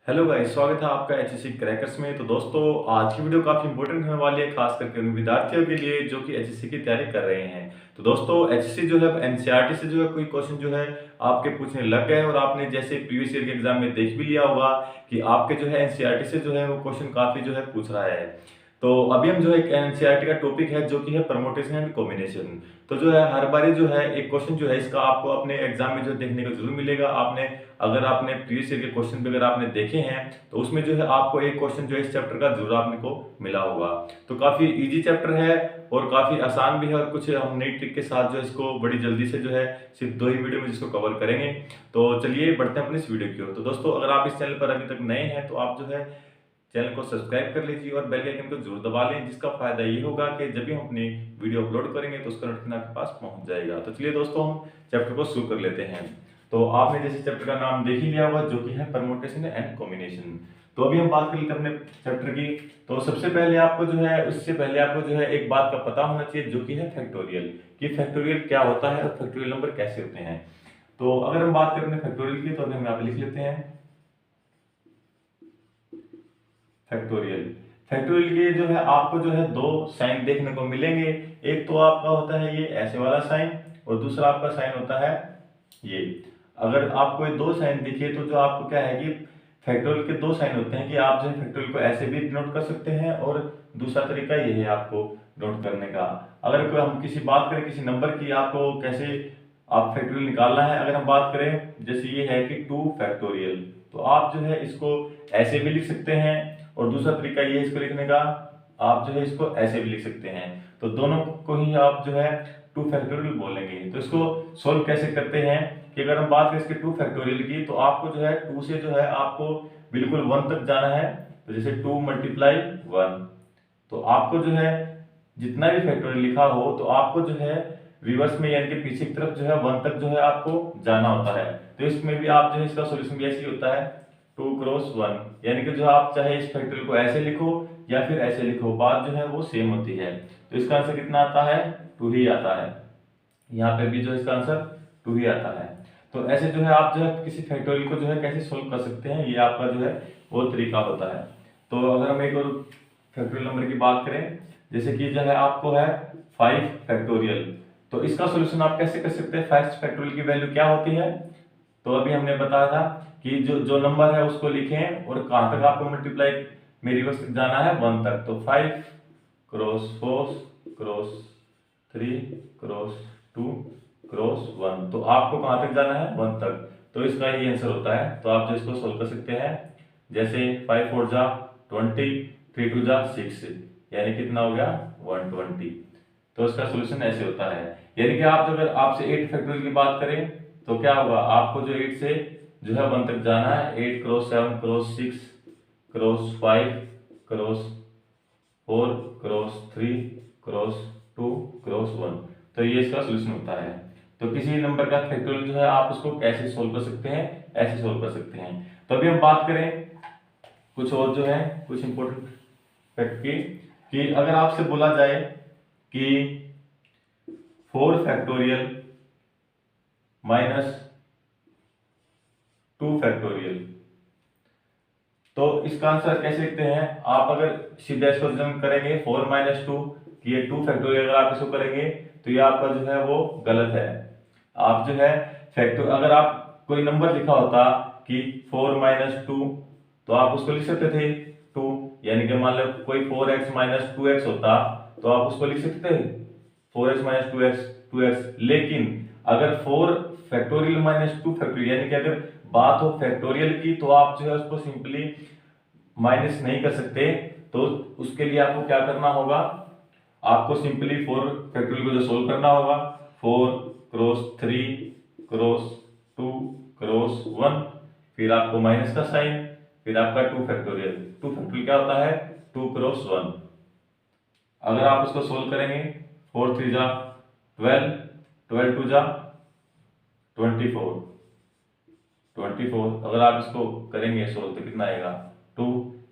Hello guys, स्वागत है आपका एचएससी क्रैकर्स में। तो दोस्तों, आज की वीडियो काफ़ी इंपॉर्टेंट होने वाली है, खास करके उन विद्यार्थियों के लिए जो कि एचएससी की तैयारी कर रहे हैं। तो दोस्तों, एचएससी जो है एनसीईआरटी से जो है कोई क्वेश्चन जो है आपके पूछने लग गए और आपने जैसे प्रीवियस ईयर के एग्जाम में देख भी लिया होगा कि आपके जो है एनसीईआरटी से जो है वो क्वेश्चन काफ़ी जो है पूछ रहा है। तो अभी हम जो है एनसीईआरटी का टॉपिक है जो कि है परमुटेशन एंड कॉम्बिनेशन। तो जो है हर बारी जो है एक क्वेश्चन जो है इसका आपको अपने एग्जाम में जो देखने को जरूर मिलेगा। अगर आपने प्रीवियस ईयर के क्वेश्चन भी अगर आपने देखे हैं तो उसमें जो है आपको एक क्वेश्चन जो है इस चैप्टर का जरूर आपने को मिला होगा। तो काफी इजी चैप्टर है और काफी आसान भी है, और कुछ हम नई ट्रिक के साथ जो है इसको बड़ी जल्दी से जो है सिर्फ 2 ही वीडियो में जिसको कवर करेंगे। तो चलिए बढ़ते हैं अपनी इस वीडियो की ओर। तो दोस्तों, अगर आप इस चैनल पर अभी तक नए हैं तो आप जो है चैनल को सब्सक्राइब कर लीजिए और बेल के आइकन को जरूर दबा लें, जिसका फायदा ये होगा कि जब भी हम अपनी वीडियो अपलोड करेंगे तो उसका नोटिफिकेशन आपके पास पहुंच जाएगा। तो चलिए दोस्तों, हम चैप्टर को शुरू कर लेते हैं। तो आपने जैसे चैप्टर का नाम देख ही लिया होगा जो कि है परमुटेशन एंड कॉम्बिनेशन। तो अभी हम बात कर लेते हैं अपने चैप्टर की। तो सबसे पहले आपको जो है उससे पहले आपको जो है एक बात का पता होना चाहिए जो कि है फैक्टोरियल, कि फैक्टोरियल क्या होता है और फैक्टोरियल नंबर कैसे होते हैं। तो अगर हम बात करें फैक्टोरियल की तो अभी हम यहाँ पे लिख लेते हैं फैक्टोरियल। फैक्टोरियल के जो है आपको जो है दो साइन देखने को मिलेंगे। एक तो आपका होता है ये ऐसे वाला साइन और दूसरा आपका साइन होता है ये। अगर आपको ये दो साइन दिखे तो जो आपको क्या है कि फैक्टोरियल के दो साइन होते हैं कि आप जो है फैक्टोरियल को ऐसे भी नोट कर सकते हैं, और दूसरा तरीका ये है आपको नोट करने का। अगर कोई हम किसी बात करें किसी नंबर की, आपको कैसे आप फैक्टोरियल निकालना है, अगर हम बात करें जैसे ये है कि 2 फैक्टोरियल, तो आप जो है इसको ऐसे भी लिख सकते हैं, और दूसरा तरीका ये है इसको लिखने का, आप जो है इसको ऐसे भी लिख सकते हैं। तो दोनों को ही आप जो है 2 फैक्टोरियल बोलेंगे। तो इसको सोल्व कैसे करते हैं कि अगर हम बात करें इसके 2 फैक्टोरियल की, तो आपको जो है 2 से जो है आपको बिल्कुल 1 तक जाना है। तो जैसे 2 मल्टीप्लाई 1, तो आपको जो है जितना भी फैक्टोरियल लिखा हो तो आपको जो है रिवर्स में यानी कि पीछे की तरफ जो है 1 तक जो है आपको जाना होता है। तो इसमें भी आप जो है इसका सॉल्यूशन भी ऐसे ही होता है 2 क्रॉस 1, यानी कि जो आप चाहे इस फैक्टोरियल को ऐसे लिखो या फिर ऐसे लिखो, बात जो है वो सेम होती है। तो इसका आंसर कितना आता है? 2 ही आता है। यहाँ पे भी जो इसका आंसर 2 ही आता है। तो ऐसे जो है आप जो है किसी फैक्टोरियल को जो है कैसे सोल्व कर सकते हैं, ये आपका जो है वो तरीका होता है। तो अगर हम एक और फैक्टोरियल नंबर की बात करें, जैसे कि जो है आपको है 5 फैक्टोरियल, तो इसका सॉल्यूशन आप कैसे कर सकते हैं? 5 फैक्टोरियल की वैल्यू क्या होती है? तो अभी हमने बताया था कि जो जो नंबर है उसको लिखें और कहां तक आपको मल्टीप्लाई में रिवर्स तक जाना है 1 तक। तो 5 क्रॉस 4 क्रॉस 3 क्रॉस 2 क्रॉस 1, तो आपको कहां तक जाना है? 1 तक। तो इसका ये आंसर होता है। तो आप जो इसको सोल्व कर सकते हैं, जैसे 5 4 जा 20, 3 2 जा 6, यानी कितना हो गया 120। तो इसका सोल्यूशन ऐसे होता है। यानी कि आप अगर आपसे 8 फैक्टोरियल की बात करें तो क्या होगा, आपको जो 8 से जो है 1 तक जाना है। 8 cross 7 cross 6 cross 5 cross 4 cross 3 cross 2 cross 1। तो ये इसका सोल्यूशन होता है। तो किसी नंबर का फैक्टोरियल जो है आप उसको कैसे सोल्व कर सकते हैं? ऐसे सोल्व कर सकते हैं। तो अभी हम बात करें कुछ और जो है कुछ इंपॉर्टेंट फैक्ट की, कि अगर आपसे बोला जाए कि 4 फैक्टोरियल माइनस 2 फैक्टोरियल, तो इसका आंसर कैसे लिखते हैं? आप अगर सीधा इसको जम करेंगे 4 माइनस 2 कि ये 2 फैक्टोरियल, अगर आप इसको करेंगे तो ये आपका जो है वो गलत है। आप जो है फैक्टर अगर आप कोई नंबर लिखा होता कि 4 माइनस 2, तो आप उसको लिख सकते थे 2, यानी कि मान लो कोई 4x माइनस 2x होता तो आप उसको लिख सकते थे 4x माइनस 2x। लेकिन अगर 4 फैक्टोरियल माइनस 2 फैक्टोरियल, यानी कि अगर बात हो फैक्टोरियल की, तो आप जो है उसको सिंपली माइनस नहीं कर सकते। तो उसके लिए आपको क्या करना होगा? आपको सिंपली 4 फैक्टोरियल को जो सोल्व करना होगा, 4 क्रॉस 3 क्रॉस 2 क्रॉस 1, फिर आपको माइनस का साइन, फिर आपका 2 फैक्टोरियल। 2 फैक्टोरियल क्या होता है? 2 क्रॉस 1। अगर आप उसको सोल्व करेंगे 4 3 जा 12, 12 2 जा 24, 24 अगर आप इसको करेंगे सोल्व तो कितना आएगा 2।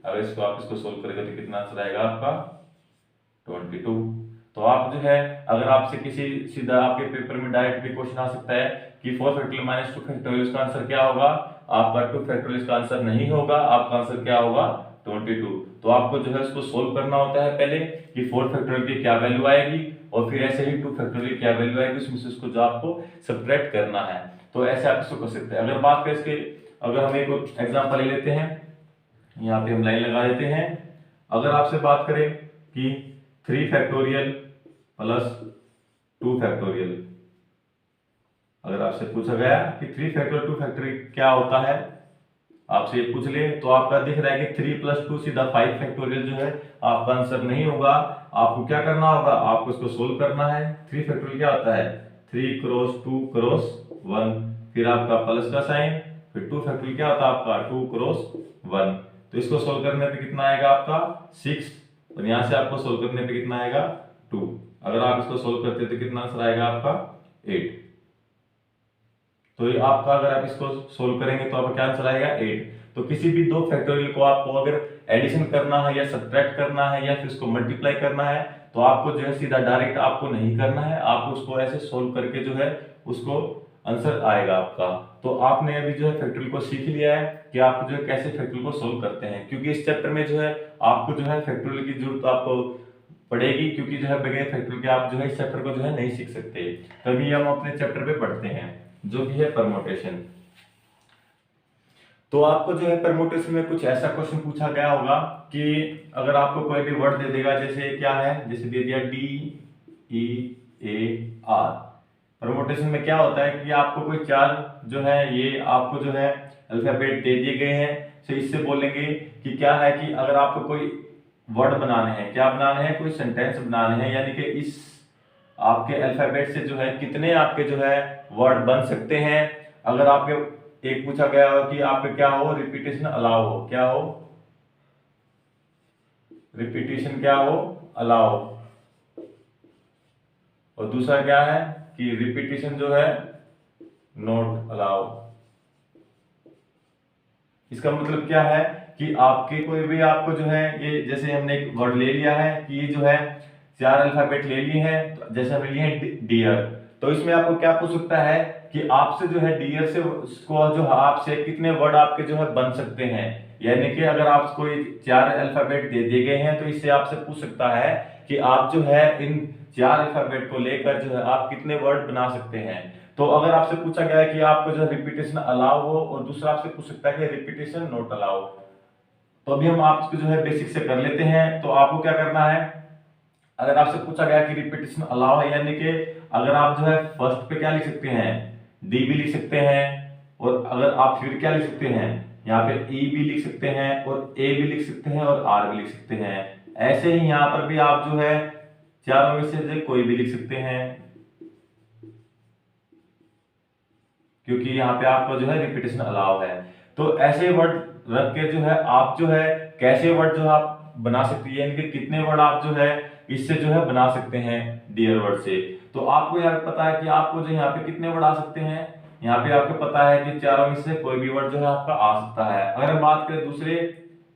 अगर इसको आप इसको सोल्व करेंगे तो कितना आंसर आएगा आपका 22। तो आप जो है अगर आपसे किसी सीधा आपके पेपर में डायरेक्ट भी क्वेश्चन आ सकता है कि 4 फैक्टोरियल माइनस 2 फैक्टोरियल, उसका आंसर क्या होगा? आपका 2 फैक्टोरियल इसका आंसर नहीं होगा, आपका आंसर क्या होगा 22। तो आपको जो है इसको सोल्व करना होता है पहले कि 4 फैक्टोरियल की क्या वैल्यू आएगी और फिर ऐसे ही 2 फैक्टोरियल की क्या वैल्यू आएगी, उसमें से उसको जो आपको सब्ट्रैक्ट करना है। तो ऐसे आप इसको कर सकते हैं। अगर बात करें इसके, अगर हम एक एग्जांपल ले लेते हैं, यहाँ पे हम लाइन लगा देते हैं। अगर आपसे बात करें कि 3 फैक्टोरियल प्लस 2 फैक्टोरियल, अगर आपसे पूछा गया कि 3 फैक्टोरियल 2 फैक्टोरियल क्या होता है, आपसे ये पूछ ले, तो आपका दिख रहा है कि 3 + 2 सीधा 5 फैक्टोरियल जो है आपका आंसर नहीं होगा। आपको क्या करना होगा, आपको इसको सोल्व करना है। 3 फैक्टोरियल क्या होता है 3 क्रॉस 2 क्रॉस 1, फिर आपका प्लस का साइन, फिर 2 फैक्टोरियल क्या होता है आपका 2 क्रॉस 1। तो इसको सोल्व करने पे कितना आएगा आपका 6, और यहाँ से आपको सोल्व करने पे कितना आएगा 2। अगर आप इसको सोल्व करते तो कितना आंसर आएगा आपका 8। तो ये आपका, अगर आप इसको सोल्व करेंगे तो आपका क्या आंसर आएगा 8। तो किसी भी 2 फैक्टोरियल को आपको अगर एडिशन करना है या सब्ट्रैक्ट करना है या फिर उसको मल्टीप्लाई करना है, तो आपको जो है सीधा डायरेक्ट आपको नहीं करना है, आपको उसको ऐसे सोल्व करके जो है उसको आंसर आएगा आपका। तो आपने अभी जो है फैक्टोरियल को सीख लिया है कि आप जो है कैसे फैक्टोरियल को सोल्व करते हैं, क्योंकि इस चैप्टर में जो है आपको जो है फैक्टोरियल की जरूरत आपको पड़ेगी, क्योंकि जो है बगैर फैक्टोरियल के आप जो है इस चैप्टर को जो है नहीं सीख सकते। तभी हम अपने चैप्टर पे पढ़ते हैं जो भी है परमोटेशन। तो आपको जो है परमोटेशन में कुछ ऐसा क्वेश्चन पूछा गया होगा कि अगर आपको कोई भी वर्ड दे देगा, जैसे क्या है, जैसे दे दिया DEAR। परमोटेशन में क्या होता है कि आपको कोई 4 जो है ये आपको जो है अल्फाबेट दे दिए गए हैं। तो इससे बोलेंगे कि क्या है कि अगर आपको कोई वर्ड बनाने हैं, क्या बनाने हैं, कोई सेंटेंस बनाने हैं, यानी कि इस आपके अल्फाबेट से जो है कितने आपके जो है वर्ड बन सकते हैं। अगर आपके एक पूछा गया हो कि आपके क्या हो रिपीटेशन अलाउ हो, क्या हो रिपीटेशन, क्या हो अलाउ, और दूसरा क्या है कि रिपीटेशन जो है नॉट अलाउ। इसका मतलब क्या है कि आपके कोई भी आपको जो है ये, जैसे हमने एक वर्ड ले लिया है कि ये जो है 4 अल्फाबेट ले लिए हैं, तो जैसे हमने लिए हैं डियर, तो इसमें आपको क्या पूछ सकता है कि आपसे जो है डियर से को जो है आपसे कितने वर्ड आपके जो है बन सकते हैं। यानी कि अगर आपको कोई 4 अल्फाबेट दे दिए गए हैं, तो इससे आपसे पूछ सकता है कि आप जो है इन 4 अल्फाबेट को लेकर जो है आप कितने वर्ड बना सकते हैं। तो अगर आपसे पूछा गया है कि आपको जो रिपीटेशन अलाउ हो, और दूसरा आपसे पूछ सकता है कि रिपीटेशन नॉट अलाउ, तो अभी हम आपको जो है बेसिक से कर लेते हैं। तो आपको क्या करना है, अगर आपसे पूछा गया कि रिपीटेशन अलाउ है, यानी कि अगर आप जो है फर्स्ट पे क्या लिख सकते हैं डी भी लिख सकते हैं, और अगर आप फिर क्या लिख सकते हैं यहाँ पे ई भी लिख सकते हैं, और ए भी लिख सकते हैं, और आर भी लिख सकते हैं। ऐसे ही यहाँ पर भी आप जो है चारों में से कोई भी लिख सकते हैं, क्योंकि यहाँ पे आपका जो है रिपीटेशन अलाउ है। तो ऐसे वर्ड रख के जो है आप जो है कैसे वर्ड जो है आप बना सकते हैं, यानी कि कितने वर्ड आप जो है इससे जो है बना सकते हैं डियर वर्ड से। तो आपको यहाँ पे पता है कि आपको जो यहाँ पे कितने वर्ड आ सकते हैं, यहाँ पे आपको पता है कि चारों में से कोई भी वर्ड जो है आपका आ सकता है। अगर हम बात करें दूसरे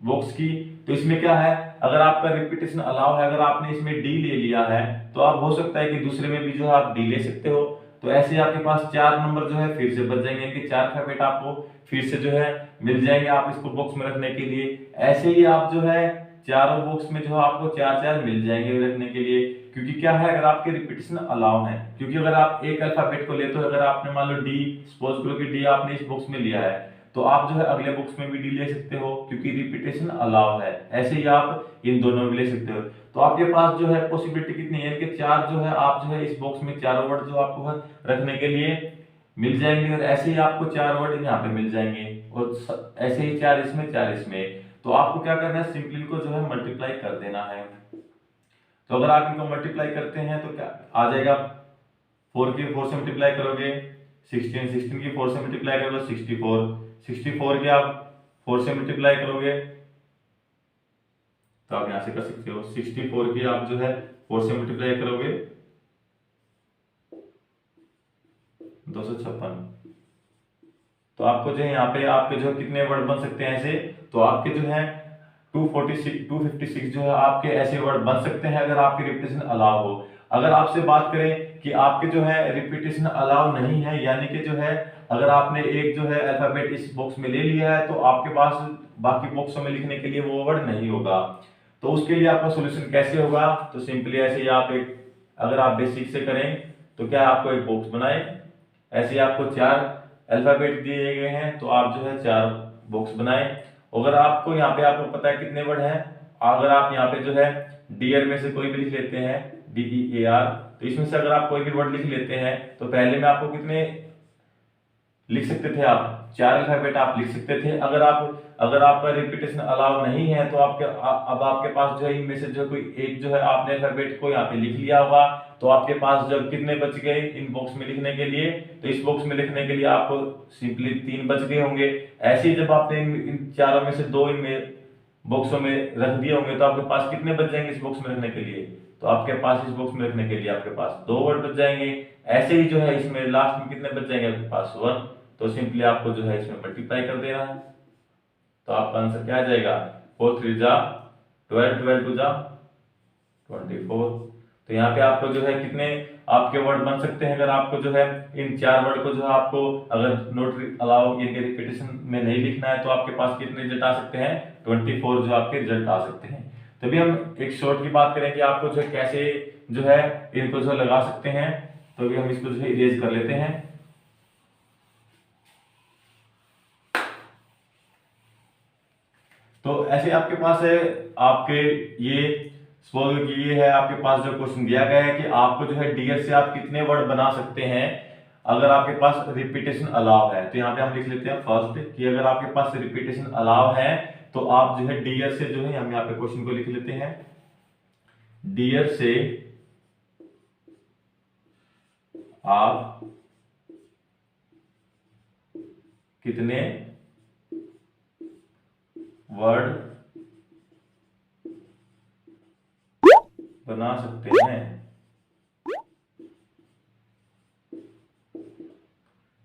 बॉक्स की, तो इसमें क्या है, अगर आपका रिपीटेशन अलाउ है, अगर आपने इसमें डी ले लिया है, तो आप हो सकता है कि दूसरे में भी जो है आप डी ले सकते हो। तो ऐसे आपके पास 4 नंबर जो है फिर से बच जाएंगे, कि 4 अल्फाबेट आपको फिर से जो है मिल जाएंगे आप इसको बॉक्स में रखने के लिए। ऐसे ही आप जो है चारों बॉक्स में जो है आपको 4 मिल जाएंगे रखने के लिए, क्योंकि क्या है अगर आपके रिपीटेशन अलाउ है। क्योंकि अगर आप एक अल्फाबेट को लेते हो, अगर आपने मान लो डी, सपोज करो कि डी आपने इस बॉक्स में लिया है, तो आप जो है अगले बॉक्स में भी डी ले सकते हो, क्योंकि रिपीटेशन अलाउ है। ऐसे ही आप इन दोनों में ले सकते हो। तो आपके पास जो है पॉसिबिलिटी कितनी है कि 4 जो है आप जो है इस बॉक्स में चारों वर्ड जो आपको है रखने के लिए मिल जाएंगे, और ऐसे ही आपको 4 वर्ड यहाँ पे मिल जाएंगे, और ऐसे ही 4 इसमें 4 इसमें। तो आपको क्या करना है, सिंपली को जो है मल्टीप्लाई कर देना है। तो अगर आप इनको मल्टीप्लाई करते हैं तो क्या आ जाएगा, 4 की 4 से मल्टीप्लाई करोगे 16, 16 की 4 से मल्टीप्लाई करोगे 64, 64 की आप 4 से मल्टीप्लाई करोगे, तो आप यहां से कर सकते हो 64 की आप जो है 4 से मल्टीप्लाई करोगे 256। तो आपको जो है यहाँ पे आपके जो कितने वर्ड बन सकते हैं ऐसे, तो आपके जो है 256 जो है आपके ऐसे वर्ड बन सकते हैं अगर आपकी रिपीटेशन अलाउ हो। अगर आपसे बात करें कि आपके जो है रिपीटेशन अलाउ नहीं है, यानी कि जो है अगर आपने एक जो है अल्फाबेट इस बॉक्स में ले लिया है तो आपके पास बाकी बॉक्सों में लिखने के लिए वो वर्ड नहीं होगा। तो उसके लिए आपका सोल्यूशन कैसे होगा, तो सिंपली ऐसे ही आप एक, अगर आप बेसिक से करें तो क्या आपको एक बॉक्स बनाए, ऐसे ही आपको 4 अल्फाबेट दिए गए हैं तो आप जो है 4 बॉक्स बनाए। अगर आपको यहाँ पे आपको पता है कितने वर्ड हैं, अगर आप यहाँ पे जो है डियर में से कोई भी लिख लेते हैं, DEAR, तो इसमें से अगर आप कोई भी वर्ड लिख लेते हैं तो पहले में आपको कितने लिख सकते थे, आप 4 अल्फाबेट आप लिख सकते थे। अगर आपका रिपीटेशन अलाउ नहीं है तो अब आपके पास जो है इनमें से जो कोई एक जो है आपने अल्फाबेट को यहाँ पे लिख लिया होगा, तो आपके पास जब कितने बच गए इन बॉक्स में लिखने के लिए, तो इस बॉक्स में लिखने के लिए आपको सिंपली 3 बच गए होंगे। ऐसे ही जब आपने इन चारों में से 2 इनमें बॉक्सों में रख दिए होंगे तो आपके पास कितने बच जाएंगे इस बॉक्स में रखने के लिए, तो आपके पास इस बॉक्स में रखने के लिए आपके पास 2 वर्ड बच जाएंगे। ऐसे ही जो है इसमें लास्ट में कितने बच जाएंगे आपके पास 1, तो सिंपली आपको जो है इसमें मल्टीप्लाई कर देना है, तो आपका आंसर क्या आ जाएगा, 4 3 जा 12, 12 2 जा 24। तो यहाँ पे आपको जो है कितने आपके वर्ड बन सकते हैं, अगर आपको जो है इन 4 वर्ड को जो है आपको अगर नोट अलाउ यानी रिपीटेशन में नहीं लिखना है तो आपके पास कितने रिजल्ट आ सकते हैं, 24 जो आपके रिजल्ट आ सकते हैं। तभी हम एक शॉर्ट की बात करें कि आपको जो है कैसे जो है इनको जो लगा सकते हैं, तो अभी हम इसको जो है इरेज कर लेते हैं। तो ऐसे आपके पास है, आपके ये सपोज कि ये है आपके पास जो क्वेश्चन दिया गया है कि आपको जो है डियर से आप कितने वर्ड बना सकते हैं अगर आपके पास रिपीटेशन अलाउ है। तो यहाँ पे हम लिख लेते हैं फर्स्ट कि अगर आपके पास रिपीटेशन अलाउ है तो आप जो है डियर से जो है, हम यहाँ पे क्वेश्चन को लिख लेते हैं, डियर से आप कितने वर्ड बना सकते हैं।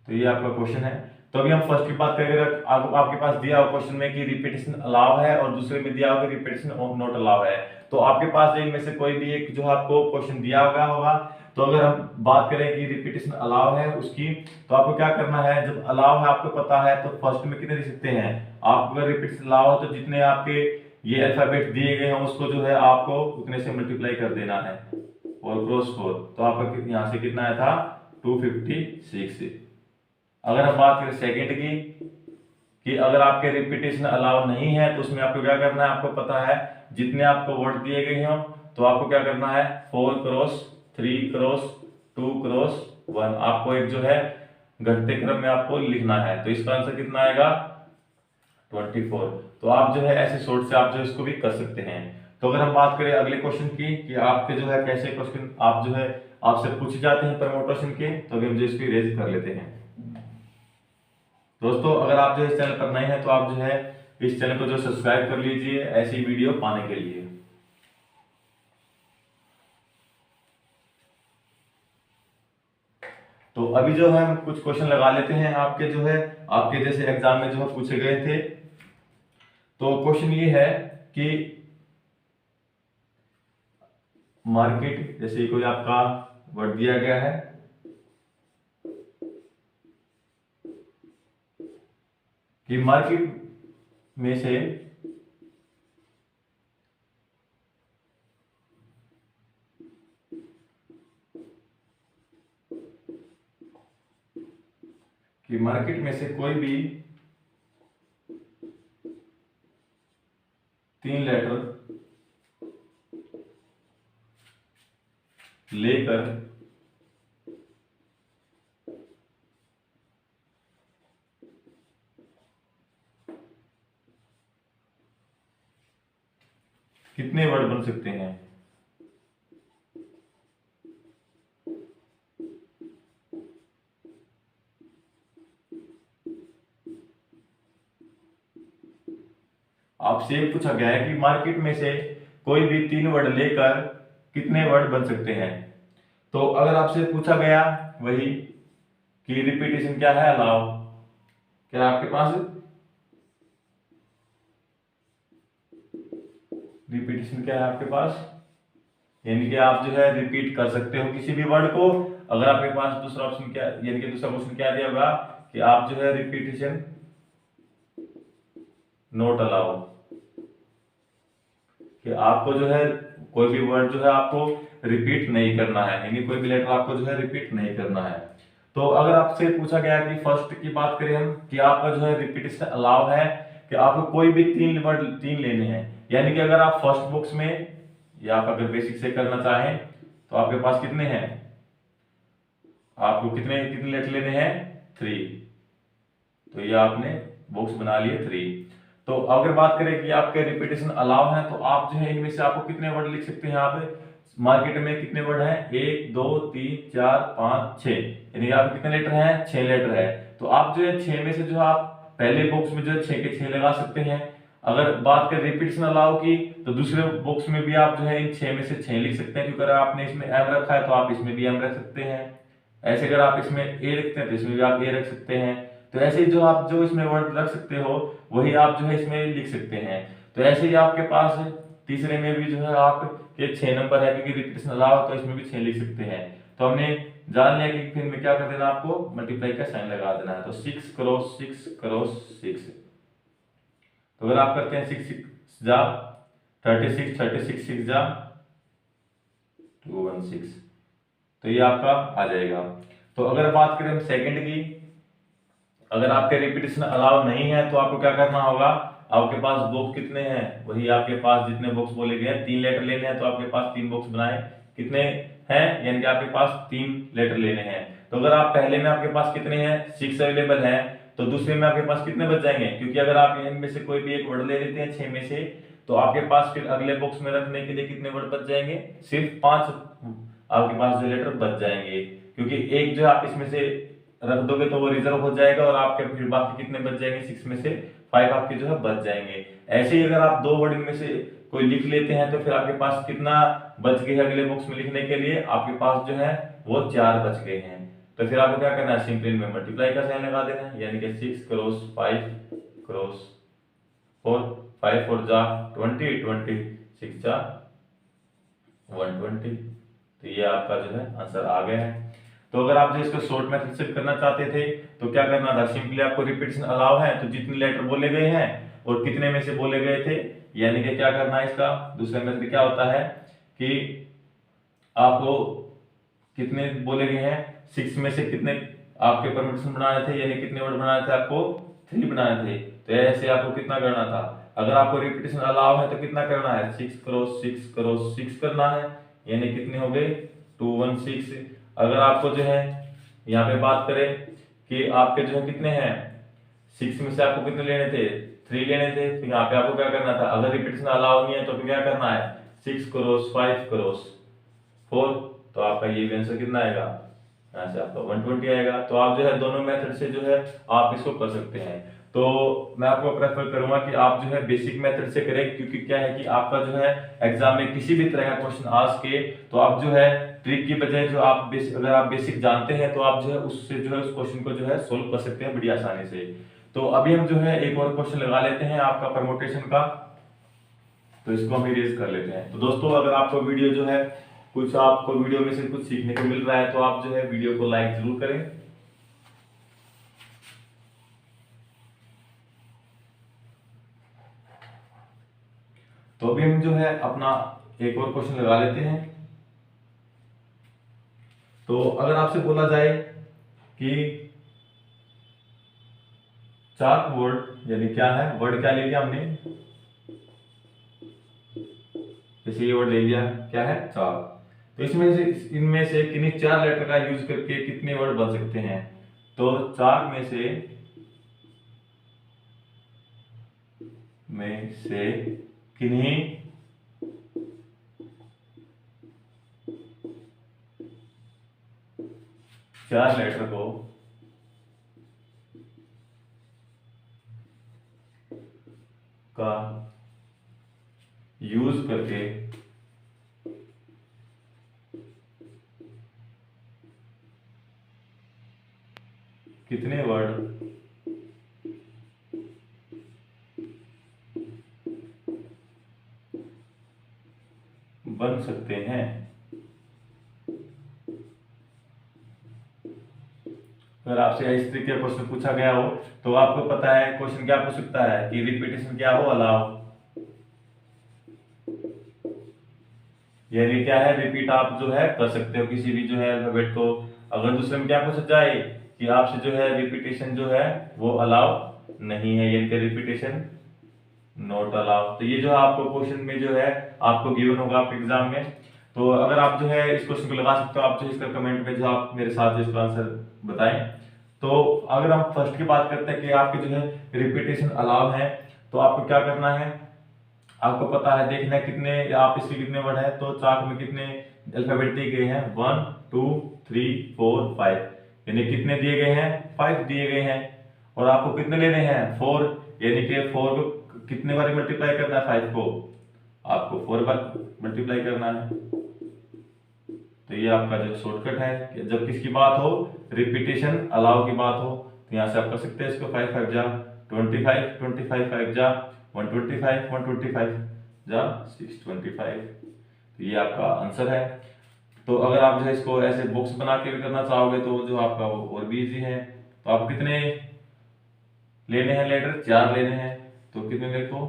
तो ये आपका क्वेश्चन है। तो अभी हम फर्स्ट की बात करें, आपके पास दिया हुआ क्वेश्चन में कि रिपीटेशन अलाउ है और दूसरे में दिया होगा रिपीटेशन नॉट अलाउ है, तो आपके पास इनमें से कोई भी एक जो आपको क्वेश्चन दिया होगा। तो अगर हम बात करें कि रिपीटेशन अलाउ है उसकी, तो आपको क्या करना है, जब अलाउ है आपको पता है तो फर्स्ट में कितने लिख सकते हैं आप, अगर रिपीटेशन अलाउ है तो जितने आपके ये अल्फाबेट दिए गए हैं उसको जो है आपको उतने से मल्टीप्लाई कर देना है, और क्रॉस 4, तो आपका यहाँ से कितना आया था 256। अगर हम बात करें सेकंड की कि अगर आपके रिपीटेशन अलाउ नहीं है तो उसमें आपको क्या करना है, आपको पता है जितने आपको वर्ड दिए गए हैं तो आपको क्या करना है 4 क्रॉस 3 क्रॉस 2 क्रॉस 1, आपको एक जो है घटते क्रम में आपको लिखना है। तो इसका आंसर कितना आएगा 24। तो आप जो है ऐसे शॉर्ट से आप जो इसको भी कर सकते हैं। तो अगर हम बात करें अगले क्वेश्चन की कि आपके जो है कैसे क्वेश्चन आप जो है आपसे पूछे जाते हैं परमोटेशन के, तो अभी हम जो इसको इरेज कर लेते हैं। दोस्तों अगर आप जो इस चैनल पर नए हैं तो आप जो है इस चैनल को जो सब्सक्राइब कर लीजिए ऐसी वीडियो पाने के लिए। तो अभी जो है हम कुछ क्वेश्चन लगा लेते हैं आपके जो है आपके जैसे एग्जाम में जो है पूछे गए थे। तो क्वेश्चन ये है कि मार्केट, जैसे कोई आपका वर्ड दिया गया है कि मार्केट में से कोई भी 3 लेटर लेकर कितने वर्ड बन सकते हैं। आपसे पूछा गया है कि मार्केट में से कोई भी 3 वर्ड लेकर कितने वर्ड बन सकते हैं। तो अगर आपसे पूछा गया वही कि रिपीटेशन क्या है अलाउ, क्या आपके पास रिपीटेशन क्या है आपके पास, यानी कि आप जो है रिपीट कर सकते हो किसी भी वर्ड को। अगर आपके पास दूसरा ऑप्शन क्या, यानी कि दूसरा क्वेश्चन क्या दिया होगा कि आप जो है रिपीटिशन नोट अलाउ, कि आपको जो है कोई भी वर्ड जो है आपको रिपीट नहीं करना है, यानी कोई भी लेटर आपको जो है रिपीट नहीं करना है। तो अगर आपसे पूछा गया कि फर्स्ट की बात करें हम कि आपका जो है रिपीटिशन अलाउ है कि आपको कोई भी तीन वर्ड तीन लेने हैं, यानी कि अगर आप फर्स्ट बॉक्स में या आप अगर बेसिक से करना चाहें तो आपके पास कितने हैं, आपको कितने कितने लेटर लेने हैं, 3। तो ये आपने बॉक्स बना लिए 3। तो अगर बात करें कि आपके रिपीटेशन अलाउ है तो आप जो है इनमें से आपको कितने वर्ड लिख सकते हैं, यहाँ पे मार्केट में कितने वर्ड हैं, 1 2 3 4 5 6, यानी आपके कितने लेटर हैं, 6 लेटर है। तो आप जो है 6 में से जो आप पहले बॉक्स में जो है 6 के 6 लगा सकते हैं। अगर बात करें रिपीटेशन अलाउ की तो दूसरे बॉक्स में भी आप जो है इन 6 में से 6 लिख सकते हैं, क्योंकि अगर आपने इसमें एम रखा है तो आप इसमें भी एम रख सकते हैं। ऐसे अगर आप इसमें ए रखते हैं तो इसमें भी आप ए रख सकते हैं। तो ऐसे ही जो आप जो इसमें वर्ड रख सकते हो वही आप जो है इसमें लिख सकते हैं। तो ऐसे ही आपके पास तीसरे में भी जो है आप ये 6 नंबर है, क्योंकि रिपीटेशन अलाउ तो इसमें भी 6 लिख सकते हैं। तो हमने जान लिया कि फिर में क्या कर देना, आपको मल्टीप्लाई का साइन लगा देना है। तो 6 क्रॉस 6 क्रॉस 6, तो अगर आप करते हैं 6 6 जा 36, 36 6 जा 216, तो ये आपका आ जाएगा। तो अगर बात करें हम सेकंड की, अगर आपके रिपीटेशन अलाउ नहीं है तो आपको क्या करना होगा, आपके पास बॉक्स कितने हैं, वही आपके पास जितने बॉक्स बोले गए हैं 3 लेटर लेने हैं तो आपके पास 3 बॉक्स बनाए, कितने हैं, यानी कि आपके पास 3 लेटर लेने हैं। तो अगर आप पहले में आपके पास कितने हैं, 6 अवेलेबल है, तो दूसरे में आपके पास कितने बच जाएंगे, क्योंकि अगर आप इनमें से कोई भी एक वर्ड ले लेते हैं 6 में से तो आपके पास फिर अगले बॉक्स में रखने के लिए कितने वर्ड बच जाएंगे, सिर्फ 5 आपके पास जो लेटर बच जाएंगे, क्योंकि एक जो आप इसमें से रख दोगे तो वो रिजर्व हो जाएगा और आपके फिर बाकी कितने बच जाएंगे, 6 में से 5 आपके जो है बच जाएंगे। ऐसे ही अगर आप 2 वर्ड इनमें से कोई लिख लेते हैं तो फिर आपके पास कितना बच गया अगले बॉक्स में लिखने के लिए, आपके पास जो है वो 4 बच गए हैं। तो फिर आपको क्या करना है, सिंपल में मल्टीप्लाई का साइन लगा देना है, यानी कि 6 क्रॉस 5 क्रॉस 4, 5 4 जा 20, 20 6 जा 120। तो ये आपका जो है आंसर आ गया है। तो अगर आप जो इसको शॉर्ट मेथड से करना चाहते थे तो क्या करना था, सिंपली आपको रिपीटेशन अलाउ है तो जितने लेटर बोले गए हैं और कितने में से बोले गए थे, यानी कि क्या करना है, इसका दूसरा मेथड क्या होता है कि आपको कितने बोले गए हैं, 6 में से कितने आपके परमुटेशन बनाने थे, यानी कितने वर्ड बनाने थे, आपको 3 बनाने थे। तो ऐसे आपको कितना करना था, अगर आपको रिपीटेशन अलाउ है तो कितना करना है, 6 क्रॉस 6 क्रॉस 6 करना है, यानी कितने हो गए 216। अगर आपको जो है यहाँ पे बात करें कि आपके जो है कितने हैं, 6 में से आपको कितने लेने थे, 3 लेने थे, तो यहाँ पे आपको क्या करना था, अगर रिपीटेशन अलाउ नहीं है तो फिर क्या करना है, 6 क्रॉस 5 क्रॉस 4, तो आपका ये भी आंसर कितना आएगा, यहाँ से आपका 120 आएगा। तो आप जो है दोनों मेथड से जो है आप इसको कर सकते हैं। तो मैं आपको प्रेफर करूंगा कि आप जो है बेसिक मेथड से करें, क्योंकि क्या है कि आपका जो है एग्जाम में किसी भी तरह का क्वेश्चन आ सके तो आप जो है ट्रिक की बजाय जो आप अगर आप बेसिक जानते हैं तो आप जो है उससे जो है उस क्वेश्चन को जो है सोल्व कर सकते हैं बड़ी आसानी से। तो अभी हम जो है एक और क्वेश्चन लगा लेते हैं आपका परमुटेशन का, तो इसको हम इरेज कर लेते हैं। तो दोस्तों अगर आपको वीडियो जो है कुछ आपको वीडियो में से कुछ सीखने को मिल रहा है तो आप जो है वीडियो को लाइक जरूर करें। तो अभी हम जो है अपना एक और क्वेश्चन लगा लेते हैं। तो अगर आपसे बोला जाए कि चाक वर्ड, यानी क्या है, वर्ड क्या ले लिया हमने, जैसे ये वर्ड ले लिया क्या है, चाक, तो इसमें से इनमें से किन्हीं 4 लेटर का यूज करके कितने वर्ड बन सकते हैं, तो चार में से किन्हीं 4 लेटर को का यूज करके कितने वर्ड बन सकते हैं। तो अगर आपसे इस तरीके का क्वेश्चन पूछा गया हो तो आपको पता है क्वेश्चन क्या पूछ सकता है कि रिपीटेशन क्या हो, अलाउ, यानी क्या है, रिपीट आप जो है कर सकते हो किसी भी जो है अल्फाबेट को। अगर दूसरे में क्या पूछा जाए कि आपसे जो है रिपीटेशन जो है वो अलाउ नहीं है, यानी कि रिपीटेशन नॉट अलाउ। तो ये जो है आपको क्वेश्चन में जो है आपको गिवन होगा आपके एग्जाम में। तो अगर आप जो है इस क्वेश्चन को लगा सकते हो, आप जो इसका कमेंट में जो आप मेरे साथ जो इसका आंसर बताएं। तो अगर हम फर्स्ट की बात करते हैं कि आपके जो है रिपीटेशन अलाउ है, तो आपको क्या करना है, आपको पता है देखना है कितने आप इसके कितने वर्ड है। तो चार्ट में कितने अल्फाबेट दिए गए हैं, 1 2 3 4 5, यानी कितने दिए गए हैं, 5 दिए गए हैं। और आपको कितने लेने हैं, 4, यानी कि 4 को कितने बार मल्टीप्लाई करना है, 5 को आपको 4 बार मल्टीप्लाई करना है। तो ये आपका जो शॉर्टकट है कि जब किसकी बात हो, रिपीटेशन अलाउ की बात हो, तो यहाँ से आप कर सकते हैं इसको 5 5 जा 25, 25 5 जा 125, 125 जा 625। तो ये आपका आंसर है। तो अगर आप जो है इसको ऐसे बॉक्स बना के भी करना चाहोगे तो जो आपका वो और भी इजी है। तो आप कितने लेने हैं लेटर, 4 लेने हैं। तो कितने लिखो,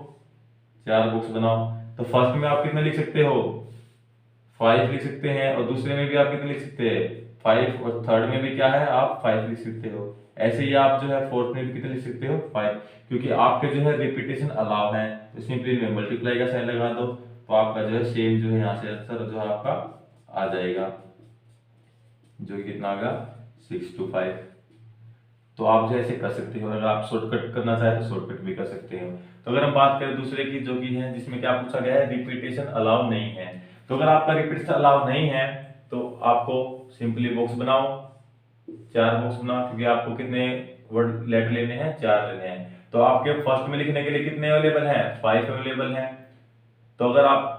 4 बॉक्स बनाओ। तो फर्स्ट में आप कितने लिख सकते हो, 5 लिख सकते हैं, और दूसरे में भी आप कितने लिख सकते हैं, 5, और थर्ड में भी क्या है, आप 5 लिख सकते हो। ऐसे ही आप जो है फोर्थ में भी कितने लिख सकते हो, 5, क्योंकि आपके जो है रिपीटेशन अलाउ है। तो सिंपली में मल्टीप्लाई का साइन लगा दो, तो आपका जो है सेम जो है यहाँ से आंसर जो है आपका आ जाएगा, जो कितना आएगा 6 to 5। तो आप जो ऐसे कर सकते हो। अगर आप शॉर्टकट करना चाहे तो शॉर्टकट भी कर सकते हो। तो अगर हम बात करें दूसरे की, जो कि है जिसमें क्या पूछा गया है, रिपीटेशन अलाउ नहीं है। तो अगर आपका रिपीटेशन अलाउ नहीं है तो आपको सिंपली बॉक्स बनाओ, 4 बॉक्स बनाओ, क्योंकि आपको कितने वर्ड लेटर लेने हैं, 4 लेने हैं। तो आपके फर्स्ट में लिखने के लिए कितने अवेलेबल हैं, 5 अवेलेबल हैं। तो अगर आप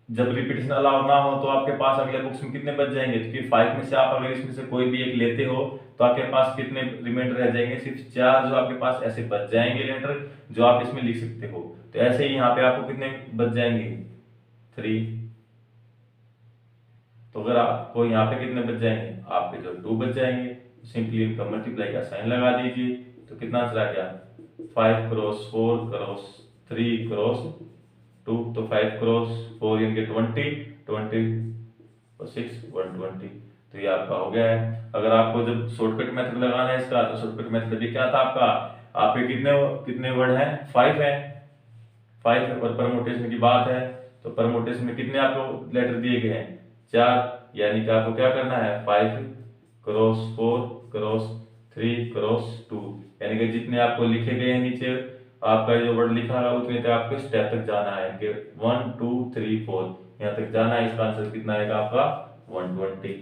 जब रिपीटेशन अलाउ ना हो तो आपके पास अगले बुक्स में कितने बच जाएंगे, क्योंकि 5 में से आप अगर इसमें से कोई भी एक लेते हो तो आपके पास कितने रिमाइंडर रह जाएंगे, सिर्फ 4 जो आपके पास ऐसे बच जाएंगे लेटर, जो आप इसमें लिख सकते हो। तो ऐसे ही यहाँ पे आपको कितने बच जाएंगे, 3। तो अगर आपको यहाँ पे कितने बच जाएंगे, आपके जो 2 बच जाएंगे। सिंपली इनका मल्टीप्लाई का साइन लगा दीजिए। तो कितना आंसर आ गया, 5 क्रॉस 4 क्रॉस 3 क्रॉस 2, तो 5 क्रॉस 4 यानी कि 20, 20 और 6 120। तो ये आपका हो गया है। अगर आपको जब शॉर्टकट मेथड लगाना है इसका, तो शॉर्टकट मेथड भी क्या था आपका, आपके कितने कितने वर्ड हैं, 5 है, 5 है। और परमुटेशन की बात है तो परमुटेशन में कितने आपको लेटर दिए गए हैं, 4, यानी कि आपको क्या करना है, 5 क्रॉस 4 क्रॉस 3 क्रॉस 2, यानी कि जितने आपको लिखे गए हैं नीचे आपका जो वर्ड लिखा है उतने तक आपको स्टेप तक जाना है कि 1 2 3 4 यहाँ तक जाना है। इसका आंसर कितना आएगा आपका 120।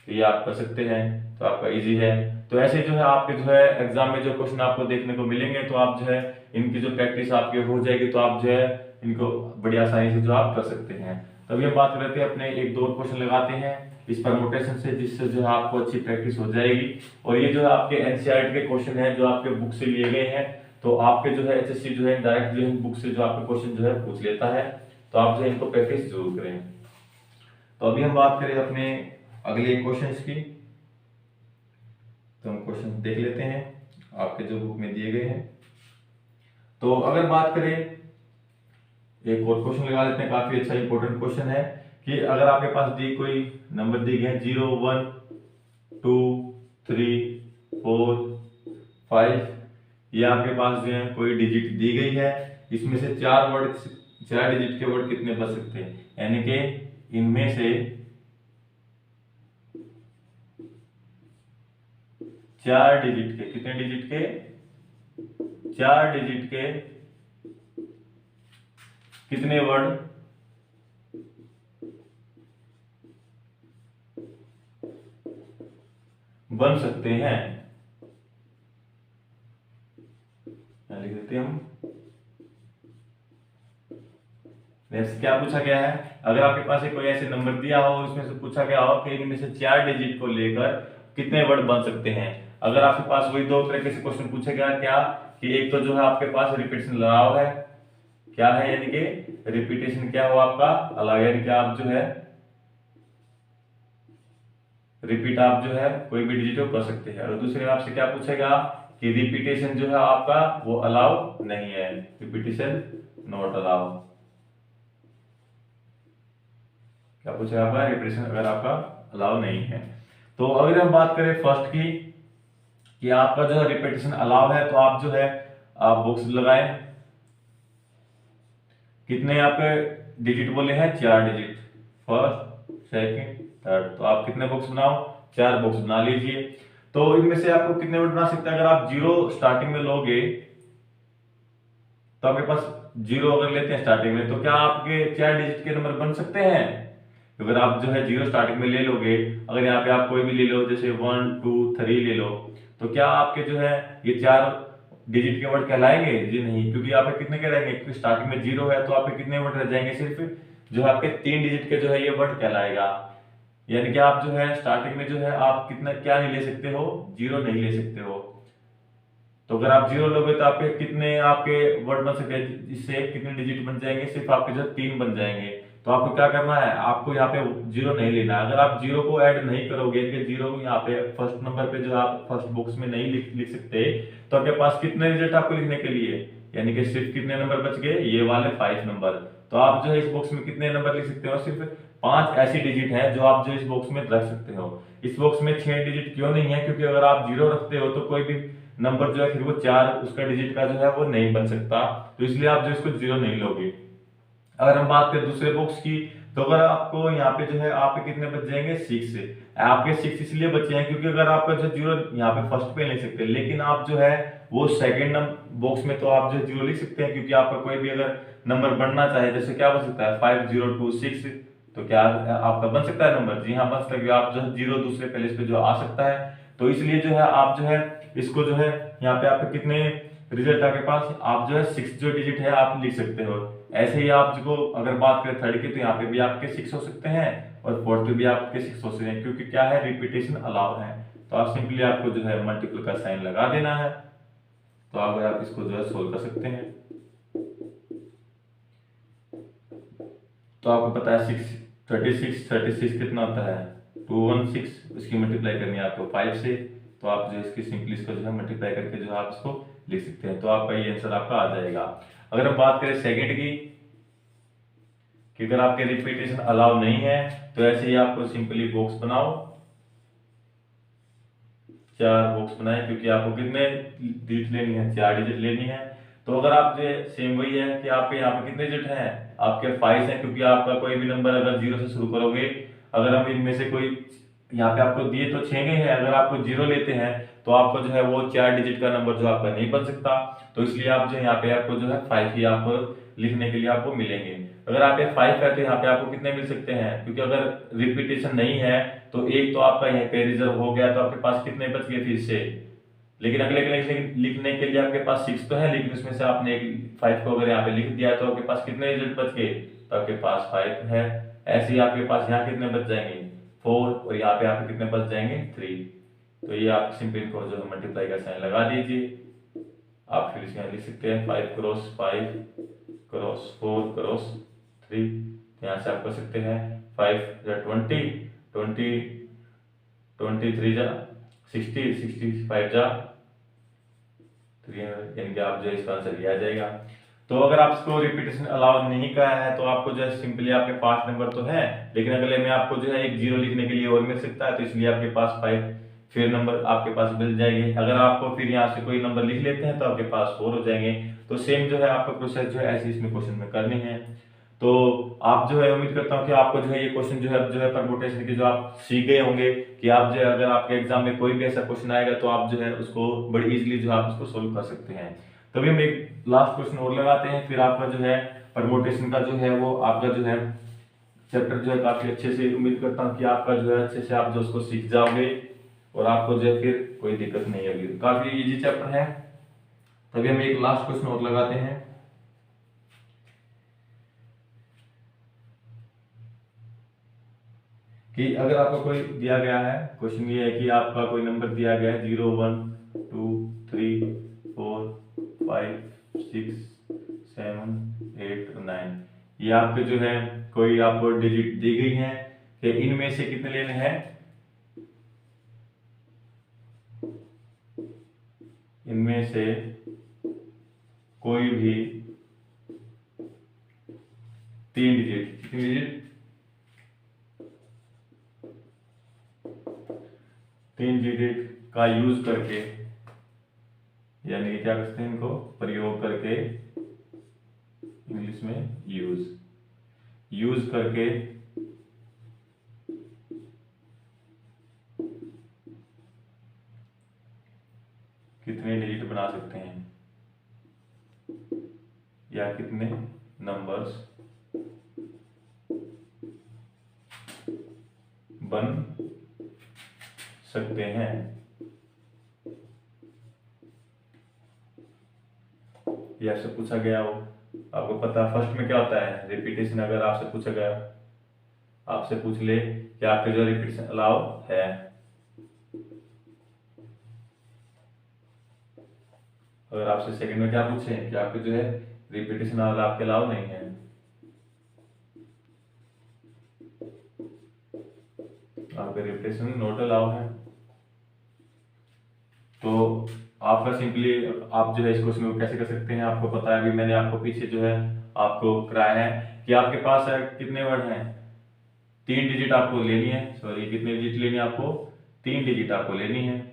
तो ये आप कर सकते हैं, तो आपका इजी है। तो ऐसे जो है आपके जो है एग्जाम में जो क्वेश्चन आपको देखने को मिलेंगे, तो आप जो है इनकी जो प्रैक्टिस आपकी हो जाएगी, तो आप जो है इनको बड़ी आसानी से जो आप कर सकते हैं। तभी हम बात करते हैं अपने एक दो क्वेश्चन लगाते हैं इस परमुटेशन से, जिससे जो है आपको अच्छी प्रैक्टिस हो जाएगी। और ये जो है आपके एनसीईआरटी के क्वेश्चन है जो आपके बुक से लिए गए हैं। तो आपके जो है एचएससी जो है डायरेक्ट जो है बुक से जो आपके क्वेश्चन जो है पूछ लेता है। तो आप जो है इनको प्रैक्टिस जरूर करें। तो अभी हम बात करें अपने अगले क्वेश्चंस की। तो हम क्वेश्चन देख लेते हैं आपके जो बुक में दिए गए हैं। तो अगर बात करें, एक और क्वेश्चन लगा लेते हैं, काफी अच्छा इंपॉर्टेंट क्वेश्चन है कि अगर आपके पास दी कोई नंबर दी गए 0 1 2 3 4 5, ये आपके पास जो है कोई डिजिट दी गई है, इसमें से 4 डिजिट के वर्ड कितने बच सकते हैं, यानी कि इनमें से 4 डिजिट के, कितने डिजिट के, 4 डिजिट के कितने वर्ड बन सकते हैं। लिख देते हैं हम। नेक्स्ट क्या पूछा गया है, अगर आपके पास कोई ऐसे नंबर दिया हो उसमें से पूछा गया हो कि इनमें से 4 डिजिट को लेकर कितने वर्ड बन सकते हैं। अगर आपके पास वही दो तरीके से क्वेश्चन पूछा गया, क्या कि एक तो जो है आपके पास रिपीटेशन अलाउ है, क्या है, यानी कि रिपीटेशन क्या हो आपका अलाउ, यानी कि आप जो है रिपीट आप जो है कोई भी डिजिट को कर सकते हैं। और दूसरे में आपसे क्या पूछेगा कि रिपीटेशन जो है आपका वो अलाउ नहीं है, रिपीटेशन नॉट अलाउ। क्या पूछेगा आपका, रिपीटेशन अगर आपका अलाउ नहीं है। तो अगर हम बात करें फर्स्ट की कि आपका जो है रिपीटेशन अलाउ है, तो आप जो है आप बॉक्स लगाएं। कितने आपके डिजिट बोले हैं, 4 डिजिट, फर्स्ट सेकंड थर्ड। तो आप कितने बॉक्स बनाओ, 4 बॉक्स बना लीजिए। तो इनमें से आपको कितने वर्ड बना सकते हैं, अगर आप 0 स्टार्टिंग में लोगे तो आपके पास 0 अगर लेते हैं स्टार्टिंग में, तो क्या आपके 4 डिजिट के नंबर बन सकते हैं। अगर आप जो है 0 स्टार्टिंग में ले लोगे, अगर यहाँ पे आप कोई भी ले लो जैसे 1 2 3 ले लो, तो क्या आपके जो है ये 4 डिजिट के वर्ड कहलाएंगे, जी नहीं, क्योंकि आपके कितने के रहेंगे, क्योंकि स्टार्टिंग में 0 है तो आपके कितने वर्ड रह जाएंगे, सिर्फ जो है आपके 3 डिजिट के जो है ये वर्ड कहलाएगा। यानी कि आप जो है स्टार्टिंग में जो है आप कितना क्या नहीं ले सकते हो, 0 नहीं ले सकते हो। तो अगर आप 0 लोगे तो आपके कितने आपके वर्ड बन सकते हैं, इससे कितने डिजिट बन जाएंगे, सिर्फ आपके जो 3 बन जाएंगे। तो आपको क्या करना है, आपको यहाँ पे 0 नहीं लेना। अगर आप 0 को ऐड नहीं करोगे, 0 यहाँ पे फर्स्ट नंबर पे जो आप फर्स्ट बॉक्स में नहीं लिख सकते, तो आपके पास कितने डिजिट आपको लिखने के लिए, यानी कि सिर्फ कितने नंबर बच गए, ये वाले 5 नंबर। तो आप जो है इस बॉक्स में कितने नंबर लिख सकते हो, सिर्फ 5 ऐसी डिजिट है जो आप जो इस बॉक्स में रख सकते हो। इस बॉक्स में 6 डिजिट क्यों नहीं है, क्योंकि अगर आप 0 रखते हो तो कोई भी नंबर जो है फिर वो 4 उसका डिजिट का जो है वो नहीं बन सकता, तो इसलिए आप जो इसको 0 नहीं लोगे। अगर हम बात करें दूसरे बॉक्स की, तो अगर आपको यहाँ पे जो है आपके कितने बच जाएंगे, 6। आपके 6 इसलिए बचे हैं क्योंकि अगर आपका जो 0 यहाँ पे फर्स्ट पे ले सकते हैं, लेकिन आप जो है वो सेकंड बॉक्स में तो आप जो 0 लिख सकते हैं, क्योंकि आपका कोई भी अगर नंबर बनना चाहे, जैसे क्या बन सकता है 5026, तो क्या आपका बन सकता है नंबर, जी हाँ बन सकता है। आप जो है 0 दूसरे प्लेस पे जो आ सकता है, तो इसलिए जो है आप जो है इसको जो है यहाँ पे आपके कितने रिजल्ट आपके पास, आप जो है 6 जो डिजिट है आप लिख सकते हो। ऐसे ही आप जो अगर बात करें थर्ड की, तो यहाँ पे भी आपके 6 हो सकते हैं और फोर्थ पे भी आपके 6 हो सकते हैं, क्योंकि क्या है रिपीटेशन अलाउ है। तो आप सिंपली आपको जो है मल्टीपल का साइन लगा देना है, तो आप इसको जो है सोल्व कर सकते हैं। तो आपको पता है 36 कितना होता है, 216, उसकी मल्टीप्लाई करनी है आपको 5 से, तो आप जो इसकी सिंपली इसको जो है मल्टीप्लाई करके जो है आप इसको लिख सकते हैं, तो आपका ये आंसर आपका आ जाएगा। अगर हम बात करें सेकंड की कि अगर आपके रिपीटेशन अलाउ नहीं है, तो ऐसे ही आपको सिंपली बॉक्स बनाओ, 4 बॉक्स बनाए, क्योंकि आपको कितने डिजिट लेनी है, 4 डिजिट लेनी है। तो अगर आप जो सेम वही है कि आपके यहाँ पे कितने डिजिट हैं, आपके 5 हैं, क्योंकि आपका कोई भी नंबर अगर 0 से शुरू करोगे, अगर हम इनमें से कोई यहाँ पे आपको दिए तो 6 गए हैं, अगर आपको 0 लेते हैं तो आपको जो है वो 4 डिजिट का नंबर जो आपका नहीं बन सकता, तो इसलिए आप जो यहाँ पे आपको जो है 5 ही आपको लिखने के लिए आपको मिलेंगे। अगर आप ये 5 है तो यहाँ पे आपको कितने मिल सकते हैं, क्योंकि अगर रिपीटेशन नहीं है तो एक तो आपका यहाँ पे रिजर्व हो गया, तो आपके पास कितने बच गए फिर से। लेकिन अगले लिखने के लिए आपके पास 6 तो है, लेकिन उसमें से आपने एक 5 को अगर यहाँ पे लिख दिया तो आपके पास कितने रिजल्ट बच गए, तो आपके पास 5 है। ऐसे ही आपके पास यहाँ कितने बच जाएंगे, 4, और यहाँ पे आपके कितने बच जाएंगे, 3। तो ये आप सिंपल को जो है मल्टीप्लाई का साइन लगा दीजिए। आप फिर इसमें लिख सकते हैं 5 क्रॉस 5 क्रॉस 4 क्रॉस 3। यहाँ से आप कर सकते हैं 5 या 20 23 जा 60 65 जा 300, यानी कि आप जो इसका आंसर ये आ जाएगा। तो अगर आप इसको रिपीटेशन अलाउ नहीं करा है, तो आपको जो है सिंपली आपके पास नंबर तो है, लेकिन अगले में आपको जो है एक 0 लिखने के लिए और मिल सकता है, तो इसलिए आपके पास 5 फिर नंबर आपके पास मिल जाएंगे। अगर आपको फिर यहाँ से कोई नंबर लिख लेते हैं तो आपके पास 4 हो जाएंगे। तो सेम जो है आपका प्रोसेस जो है ऐसे इसमें क्वेश्चन में करनी है। तो आप जो है उम्मीद करता हूँ कि आपको जो है ये क्वेश्चन जो है परमुटेशन के जो आप सीख गए होंगे, कि आप जो है अगर आपके एग्जाम में कोई भी ऐसा क्वेश्चन आएगा तो आप जो है उसको बड़ी इजीली जो है आप उसको सोल्व कर सकते हैं। तभी हम एक लास्ट क्वेश्चन और लगाते हैं, फिर आपका जो है परमुटेशन का जो है वो आपका जो है चैप्टर जो है काफी अच्छे से, उम्मीद करता हूँ कि आपका जो है अच्छे से आप जो उसको सीख जाओगे और आपको जो है फिर कोई दिक्कत नहीं होगी। काफी इजी चैप्टर है। तभी हम एक लास्ट क्वेश्चन और लगाते हैं कि अगर आपको कोई दिया गया है, क्वेश्चन ये है कि आपका कोई नंबर दिया गया है 0 1 2 3 4 5 6 7 8 9, ये आपके जो है कोई आपको डिजिट दी गई है कि इनमें से कितने लेने हैं, इनमें से कोई भी 3 डिजिट, कितनी डिजिट, 3 डिजिट का यूज करके, यानी कि क्या करते हैं, इनको प्रयोग करके, इंग्लिश में यूज करके कितने डिजिट बना सकते हैं, या कितने नंबर्स बन सकते हैं। ये आपसे पूछा गया हो, आपको पता है फर्स्ट में क्या होता है, रिपीटेशन। अगर आपसे पूछा गया, आपसे पूछ ले कि आपके जो रिपीटेशन अलाउ है, अगर आपसे सेकंड में क्या पूछे कि आपके जो है रिपीटेशन आपके अलाउ नहीं है, आपके रिपीटेशन नोट अलाउ है, तो आपका सिंपली आप जो है इस क्वेश्चन को कैसे कर सकते हैं, आपको पता है, अभी मैंने आपको पीछे जो है आपको कराया है कि आपके पास है कितने वर्ड हैं, 3 डिजिट आपको लेनी है, सॉरी कितने डिजिट लेनी है आपको, 3 डिजिट आपको लेनी है।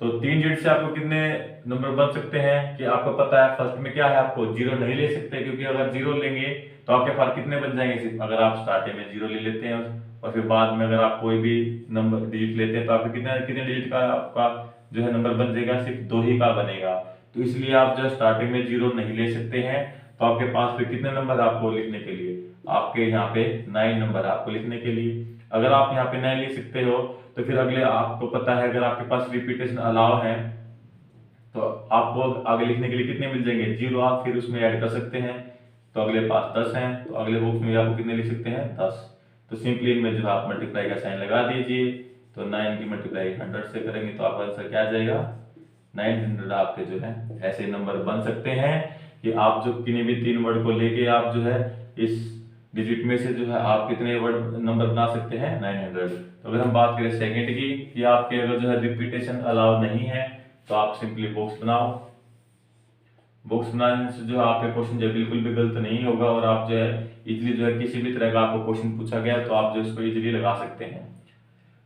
तो 3 डिजिट से आपको कितने नंबर बन सकते हैं कि आपको पता है फर्स्ट में क्या है, आपको 0 नहीं ले सकते, क्योंकि अगर 0 लेंगे तो आपके पास कितने बन जाएंगे, सिर्फ अगर आप स्टार्टिंग में 0 ले लेते हैं और फिर बाद में अगर आप कोई भी नंबर डिजिट लेते हैं तो आपको कितने कितने डिजिट का आपका जो है नंबर बन जाएगा, सिर्फ 2 ही का बनेगा। तो इसलिए आप जो स्टार्टिंग में 0 नहीं ले सकते हैं, तो आपके पास फिर कितने नंबर आपको लिखने के लिए, आपके यहाँ पे 9 नंबर आपको लिखने के लिए। अगर आप यहाँ पे 9 लिख सकते हो तो फिर अगले आपको पता है अगर आपके पास रिपीटेशन अलाउ है तो आपको आगे लिखने के लिए कितने मिल जाएंगे, 0 आप फिर उसमें ऐड कर सकते हैं, तो अगले पास 10 हैं, तो अगले बॉक्स में आपको कितने लिख सकते हैं, 10। तो सिंपली इनमें जो आप मल्टीप्लाई का साइन लगा दीजिए, तो 9 की मल्टीप्लाई 100 से करेंगे तो आपका आंसर क्या आ जाएगा, 900। आपके जो है ऐसे नंबर बन सकते हैं कि आप जो किन्हीं भी 3 वर्ड को लेके आप जो है इस डिजिट में से जो है आप कितने वर्ड नंबर बना सकते हैं, 900। तो अगर हम बात करें सेकंड की कि आपके अगर जो है रिपीटेशन अलाउ नहीं है तो आप सिंपली बॉक्स बनाओ, बॉक्स बनाने से जो आपके क्वेश्चन जो बिल्कुल भी गलत नहीं होगा और आप जो है इजीली जो है किसी भी तरह का आपको क्वेश्चन पूछा गया तो आप जो इसको इजीली लगा सकते हैं।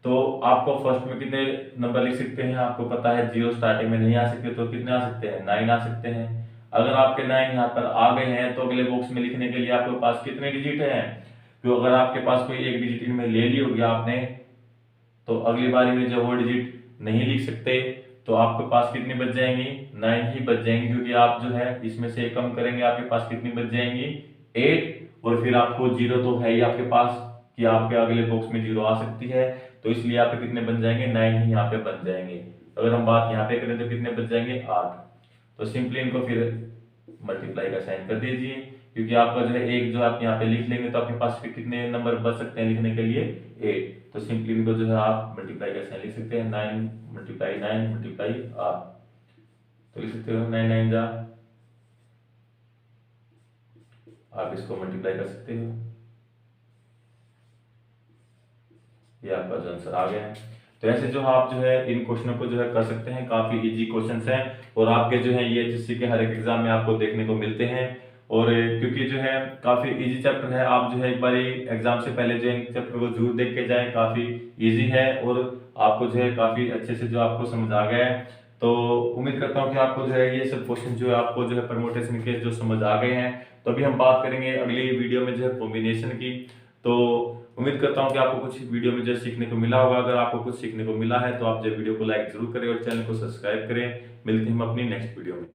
तो आपको फर्स्ट में कितने नंबर लिख सकते हैं, आपको पता है 0 स्टार्टिंग में नहीं आ सकते, तो कितने आ सकते हैं, 9 आ सकते हैं। अगर आपके 9 यहाँ पर आ गए हैं तो अगले बॉक्स में लिखने के लिए आपके पास कितने डिजिट हैं, तो अगर आपके पास कोई एक डिजिट इनमें ले ली होगी आपने, तो अगली बारी में जब वो डिजिट नहीं लिख सकते तो आपके पास कितनी बच जाएंगी, 9 ही बच जाएंगी, क्योंकि आप जो है इसमें से कम करेंगे आपके पास कितनी बच जाएंगी, 8। और फिर आपको 0 तो है ही आपके पास कि आपके अगले बॉक्स में 0 आ सकती है, तो इसलिए यहाँ पे कितने बन जाएंगे, 9 ही यहाँ पे बन जाएंगे। अगर हम बात यहाँ पे करें तो कितने बच जाएंगे, 8। तो सिंपली इनको फिर मल्टीप्लाई का साइन कर दीजिए, क्योंकि आपका जो है एक जो आप यहाँ पे लिख लेंगे तो आपके पास फिर कितने नंबर बच सकते हैं लिखने के लिए, 8। तो सिंपली इनको जो है आप मल्टीप्लाई का साइन लिख सकते हैं, 9 मल्टीप्लाई 9 मल्टीप्लाई 8, तो लिख सकते हो 9 9 जा, आप इसको मल्टीप्लाई कर सकते हो, ये आपका जो आंसर आ गया है। तो ऐसे जो आप जो है इन क्वेश्चनों को जो है कर सकते हैं, काफी इजी क्वेश्चंस हैं और आपके जो है ये एचएससी के हर एक एग्जाम में आपको देखने को मिलते हैं। और क्योंकि जो है काफी इजी चैप्टर है, आप जो है एक बार एग्जाम से पहले जो है इन चैप्टर को जरूर देख के जाएं, काफी इजी है और आपको जो है काफी अच्छे से जो आपको समझ आ गया है। तो उम्मीद करता हूँ कि आपको जो है ये सब क्वेश्चन जो है आपको जो है परमुटेशन के जो समझ आ गए हैं। तो अभी हम बात करेंगे अगली वीडियो में जो है कॉम्बिनेशन की। तो उम्मीद करता हूँ कि आपको कुछ वीडियो में जो सीखने को मिला होगा। अगर आपको कुछ सीखने को मिला है तो आप जो वीडियो को लाइक जरूर करें और चैनल को सब्सक्राइब करें। मिलते हैं हम अपनी नेक्स्ट वीडियो में।